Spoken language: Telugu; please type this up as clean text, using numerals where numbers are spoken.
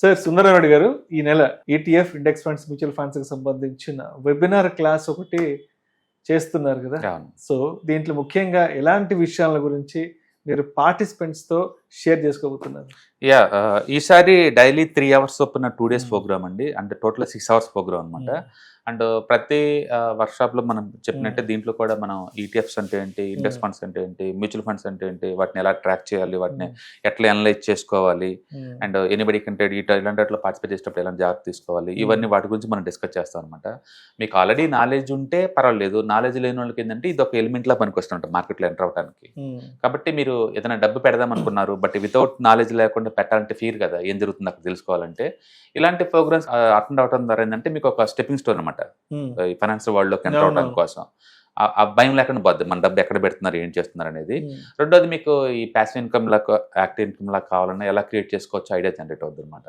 సార్ సుందరరావుడి గారు ఈ నెల ETF index funds mutual funds కి సంబంధించిన వెబినార్ క్లాస్ ఒకటి చేస్తున్నారు కదా. అవును. సో దీంట్లో ముఖ్యంగా ఎలాంటి విషయాల గురించి మీరు పార్టిసిపెంట్స్ తో షేర్ చేసుకోబోతున్నారు? యా ఈసారి డైలీ 3 hours చొప్పున 2 days ప్రోగ్రామ్ అండి. అంటే టోటల్ 6 hours ప్రోగ్రామ్ అనమాట. అండ్ ప్రతి వర్క్షాప్ లో మనం చెప్పినట్టే దీంట్లో కూడా మనం ఈటీఎఫ్స్ అంటే ఏంటి, ఇండెక్స్ ఫండ్స్ అంటే ఏంటి, మ్యూచువల్ ఫండ్స్ అంటే ఏంటి, వాటిని ఎలా ట్రాక్ చేయాలి, వాటిని ఎట్లా అనలైజ్ చేసుకోవాలి, అండ్ ఎనీబడి కంటే ఇలాంటి వాటిలో పార్టిసిపేట్ చేసేటప్పుడు ఎలా జాగ్రత్త తీసుకోవాలి, ఇవన్నీ వాటి గురించి మనం డిస్కస్ చేస్తాం అనమాట. మీకు ఆల్రెడీ నాలెడ్జ్ ఉంటే పర్వాలేదు, నాలెడ్జ్ లేని వాళ్ళకి ఏంటంటే ఇది ఒక ఎలిమెంట్ లా పనికొస్తుంటాం మార్కెట్లో ఎంటర్ అవడానికి. కాబట్టి మీరు ఏదైనా డబ్బు పెడదాం అనుకున్నారు, బట్ వితౌట్ నాలెడ్జ్ లేకుండా పెట్టాలంటే ఫీర్ కదా, ఏం జరుగుతుంది అక్కడ తెలుసుకోవాలంటే. ఇలాంటి ప్రోగ్రామ్స్ అటెండ్ అవడం ద్వారా ఏంటంటే మీకు ఒక స్టెప్పింగ్ స్టోన్ అనమాట ఈ ఫైనాన్షియల్ వరల్డ్ లోకి ఎంటర్ అవడానికి కోసం. ఆ భయం లేకుండా పోద్ది మన డబ్బు ఎక్కడ పెడుతున్నారు, ఏం చేస్తున్నారు అనేది. రెండోది మీకు ఈ ప్యాసివ్ ఇన్కమ్ లా, యాక్టివ్ ఇన్కమ్ లా కావాలన్నా ఎలా క్రియేట్ చేసుకోవచ్చు ఐడియా జనరేట్ అవుతుంది అనమాట.